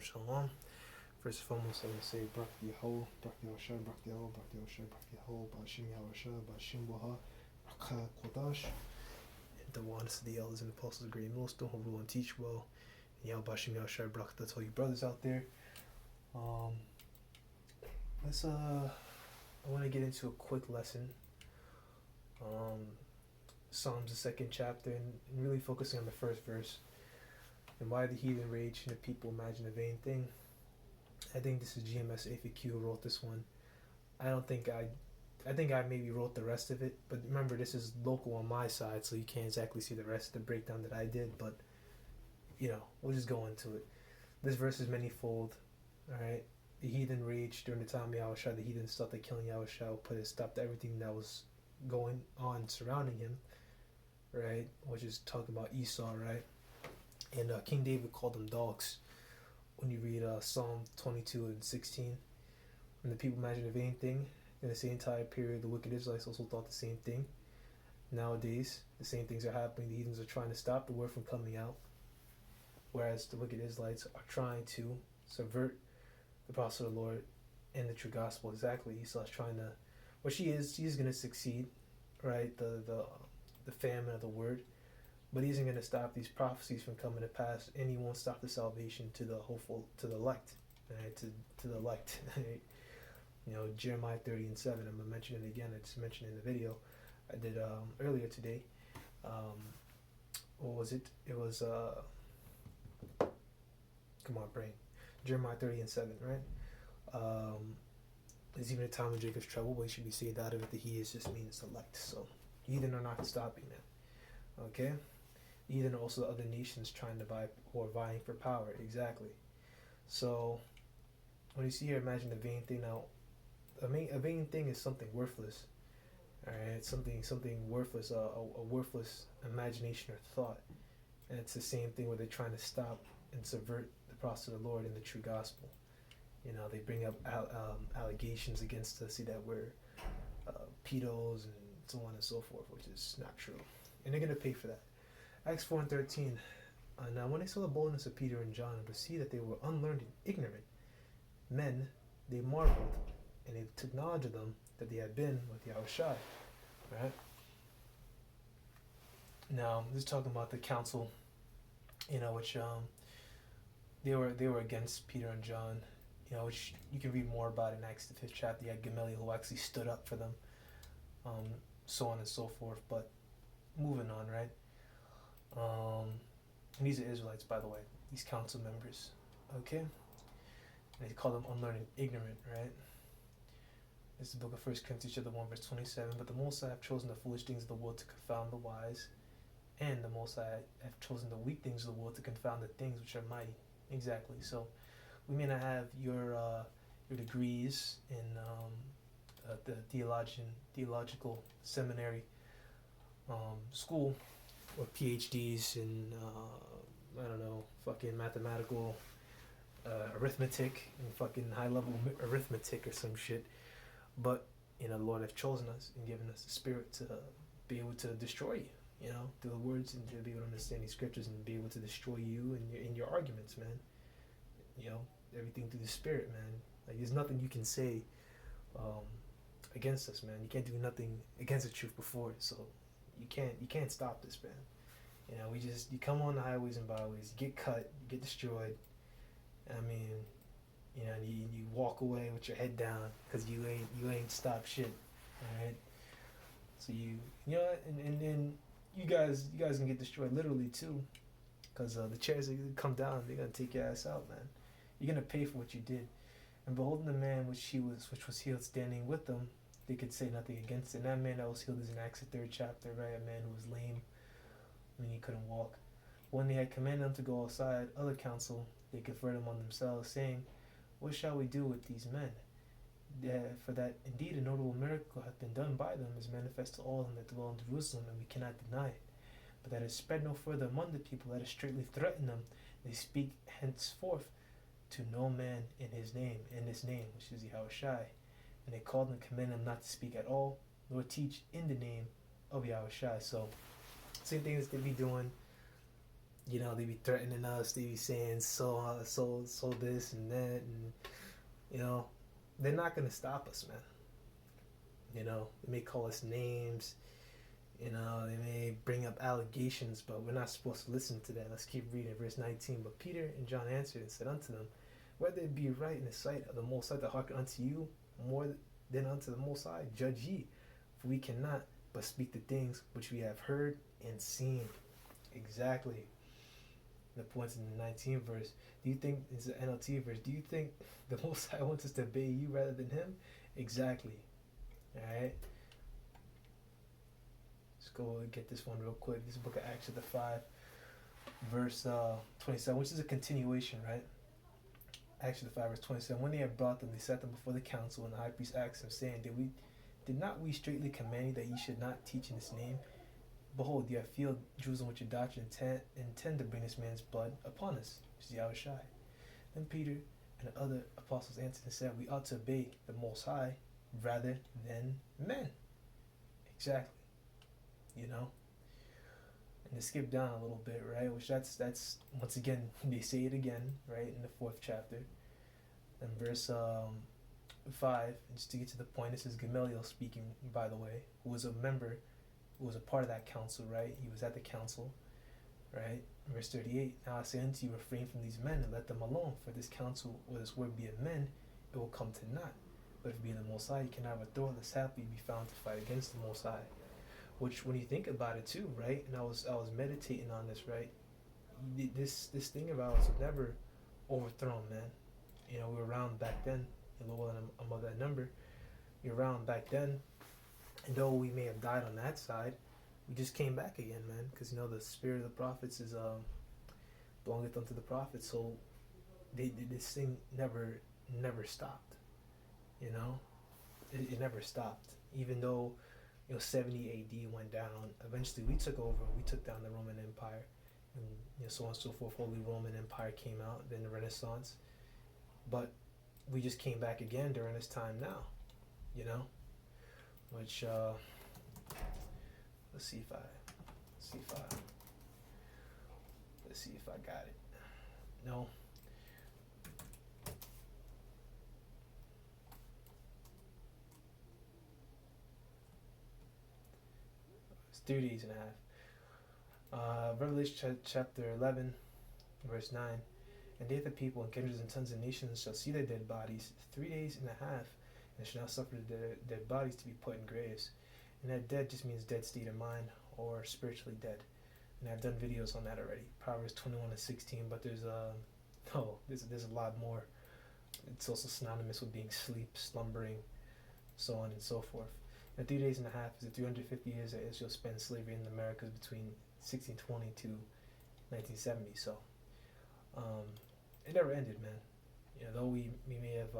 Shalom, shalom. First and foremost, I want to say Brak Yeho, Brak Yehoshua, Brak Yeho, Brak Yehoshua, Brak Yeho, Bashim Yahushua, Bashim Boha, Brak Kodash. And the oneness of the elders and apostles of great millstone who rule and teach well. And Yahweh Bashim Yahushua, Brak, that's all you brothers out there. I want to get into a quick lesson. Psalms, the second chapter, and really focusing on the first verse. And why the heathen rage and the people imagine a vain thing. I think this is GMS AFQ who wrote this one. I think I maybe wrote the rest of it, but remember this is local on my side, so you can't exactly see the rest of the breakdown that I did, but we'll just go into it. This verse is manifold, alright? The heathen rage during the time of Yahushua, the heathen started killing Yahushua, put a stop to everything that was going on surrounding him, right? Which is talking about Esau, right? And King David called them dogs. When you read Psalm 22 and 16, when the people imagine a vain thing, in the same time period, the wicked Israelites also thought the same thing. Nowadays, the same things are happening. The heathens are trying to stop the word from coming out, whereas the wicked Israelites are trying to subvert the prophet of the Lord and the true gospel. Exactly, Esau's trying to. Well, she's going to succeed, right? The famine of the word. But he isn't going to stop these prophecies from coming to pass, and he won't stop the salvation to the hopeful, to the elect, right? To the elect. Jeremiah 30 and 7. I'm going to mention it again. I just mentioned in the video I did earlier today. What was it? It was, come on, brain. Jeremiah 30 and 7, right? There's even a time in Jacob's trouble, but he should be saved out of it. The he is just means elect. So, heathen are not stopping that. Okay? Even also other nations trying to buy or vying for power. Exactly. So when you see here, imagine a vain thing. Now, a vain thing is something worthless. All right, something worthless, a worthless imagination or thought. And it's the same thing where they're trying to stop and subvert the prophet of the Lord and the true gospel. They bring up allegations against us, see that we're pedos and so on and so forth, which is not true. And they're going to pay for that. Acts 4 and 13. Now when they saw the boldness of Peter and John and perceived that they were unlearned and ignorant men, they marveled, and they took knowledge of them that they had been with Yahushua. Right? Now this is talking about the council, which they were against Peter and John, which you can read more about in Acts the 5th chapter. You had Gamaliel who actually stood up for them, so on and so forth. But moving on, right? And these are Israelites, by the way, these council members, okay? And they call them unlearned and ignorant, right? This is the book of 1 Corinthians chapter 1, verse 27. But the Most High have chosen the foolish things of the world to confound the wise, and the Most High have chosen the weak things of the world to confound the things which are mighty. Exactly. So we may not have your degrees in the theological seminary school, or PhDs in, fucking mathematical arithmetic and fucking high-level arithmetic or some shit. But, the Lord have chosen us and given us the spirit to be able to destroy you, through the words, and to be able to understand these scriptures and be able to destroy you in your arguments, man. Everything through the spirit, man. Like, there's nothing you can say against us, man. You can't do nothing against the truth before it, so you can't stop this, man. You come on the highways and byways, you get cut, you get destroyed. I mean, you walk away with your head down because you ain't stopped shit. All right. So and then you guys can get destroyed literally too, because the chairs that come down, they're gonna take your ass out, man. You're gonna pay for what you did. And beholding the man which was healed standing with them, they could say nothing against it. And that man that was healed is in Acts the 3rd chapter, right? A man who was lame, he couldn't walk. When they had commanded them to go outside other council, they conferred among themselves, saying, what shall we do with these men? For that indeed a notable miracle hath been done by them, is manifest to all them that dwell in Jerusalem, and we cannot deny it. But that it spread no further among the people, let us straightly threaten them. They speak henceforth to no man in his name, which is Yahushua. And they called and commanded them not to speak at all, nor teach in the name of Yahushua. So, same thing as they be doing They be threatening us. They be saying so this and that, and you know, they're not gonna stop us, man. They may call us names. They may bring up allegations, but we're not supposed to listen to that. Let's keep reading verse 19. But Peter and John answered and said unto them, whether it be right in the sight of the Most High to hearken unto you more than unto the Most High, judge ye. For we cannot but speak the things which we have heard and seen. Exactly. The points in the 19th verse. Do you think, it's the NLT verse, do you think the Most High wants us to obey you rather than him? Exactly. Alright? Let's go and get this one real quick. This is book of Acts chapter 5, verse 27, which is a continuation, right? Acts chapter 5, verse 27. When they had brought them, they set them before the council, and the high priest asked them, saying, Did not we straitly command you that ye should not teach in his name? Behold, ye have filled Jerusalem with your doctrine, intend to bring this man's blood upon us, which is Yahushua. Then Peter and the other apostles answered and said, we ought to obey the Most High rather than men. Exactly. And to skip down a little bit, right? Which that's once again, they say it again, right, in the 4th chapter. And verse 5, just to get to the point, this is Gamaliel speaking, by the way, who was a member, who was a part of that council, right? He was at the council, right? Verse 38, now I say unto you, refrain from these men and let them alone, for this council, or this word be of men, it will come to naught. But if it be the Most High, you cannot withdraw, lest haply be found to fight against the Most High. Which, when you think about it too, right? And I was meditating on this, right? This thing about us was never overthrown, man. We were around back then. Well, I'm of that number. We were around back then, and though we may have died on that side, we just came back again, man. Because the spirit of the prophets is belongeth unto the prophets. So this thing never stopped. It never stopped, even though 70 AD went down. Eventually we took over, we took down the Roman Empire, and so on and so forth. Holy Roman Empire came out, then the Renaissance. But we just came back again during this time now, which let's see if I got it. No. It's 3 days and a half. Revelation chapter 11, verse 9. And they, the people and kindreds and tongues and nations, shall see their dead bodies 3 days and a half, and shall not suffer their dead bodies to be put in graves. And that dead just means dead state of mind or spiritually dead. And I've done videos on that already, Proverbs 21 and 16. But there's a lot more. It's also synonymous with being asleep, slumbering, so on and so forth. And 3 days and a half is the 350 years that Israel spent slavery in the Americas between 1620 to 1970. So it never ended, man. Though we may have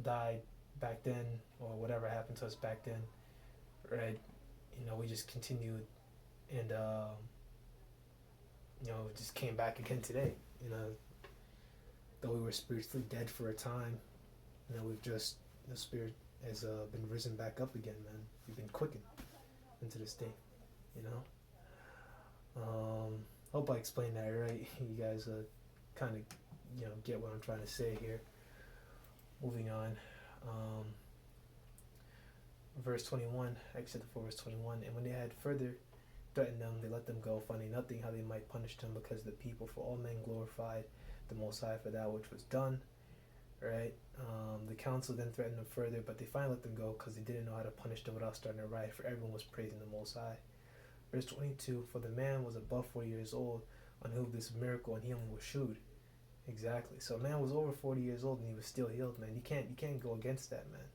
died back then, or whatever happened to us back then, right? We just continued, and just came back again today. Though we were spiritually dead for a time, we've just, the spirit has been risen back up again, man. We've been quickened into this thing, Hope I explained that right. You guys kind of get what I'm trying to say here. Moving on. Verse 21, Acts chapter 4, verse 21. And when they had further threatened them, they let them go, finding nothing how they might punish them, because the people, for all men, glorified the Most High for that which was done. Right? The council then threatened them further, but they finally let them go because they didn't know how to punish them without starting a riot, for everyone was praising the Most High. Verse 22, for the man was above 40 years old, on whom this miracle and healing was shewed. Exactly. So a man was over 40 years old and he was still healed, man. You can't go against that, man.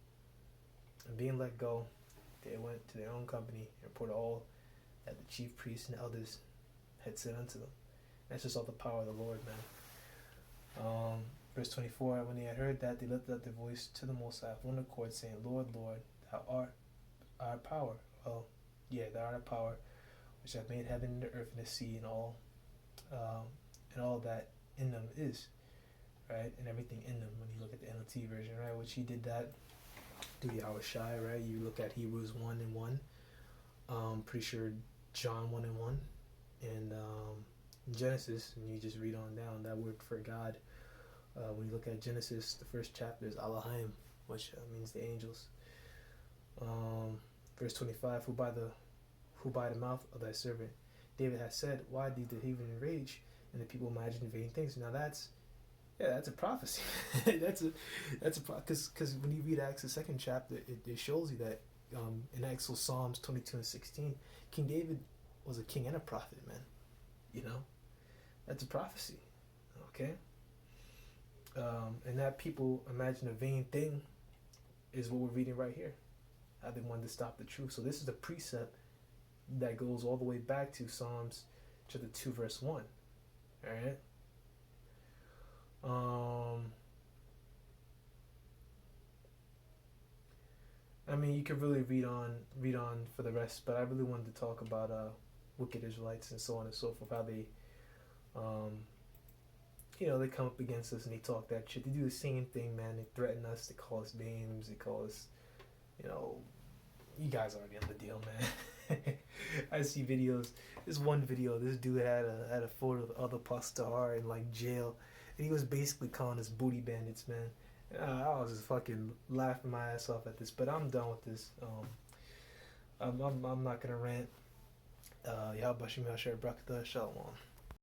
And being let go, they went to their own company and reported all that the chief priests and elders had said unto them. That's just all the power of the Lord, man. Verse 24, when they had heard that, they lifted up their voice to the Most High with one accord, saying, Lord, Lord, thou art our power. Well, yeah, thou art our power, which hath made heaven and the earth and the sea and all that in them is, right? And everything in them, when you look at the NLT version, right? Which he did that through Yahushua, right? You look at Hebrews 1 and 1. Pretty sure John 1 and 1. And in Genesis, and you just read on down, that word for God, when you look at Genesis, the first chapter is Elohim, which means the angels. Verse 25, who by the mouth of thy servant David has said, why did the heathen enrage and the people imagine vain things? Now that's a prophecy. that's a because when you read Acts the second chapter, it shows you that in Acts, Psalms 22 and 16, King David was a king and a prophet, man. You know, that's a prophecy. Okay. And that people imagine a vain thing is what we're reading right here. How they wanted to stop the truth. So this is a precept that goes all the way back to Psalms chapter 2 verse 1. Alright? I mean, you could really read on for the rest, but I really wanted to talk about wicked Israelites and so on and so forth, how they they come up against us and they talk that shit. They do the same thing, man. They threaten us, they call us names, they call us, you guys already on the deal, man. I see videos. This one video, this dude had a photo of the other pastor in like jail, and he was basically calling us booty bandits, man. And I was just fucking laughing my ass off at this, but I'm done with this. I'm not gonna rant. Yahweh Bashim Yashar Brakata Shalom.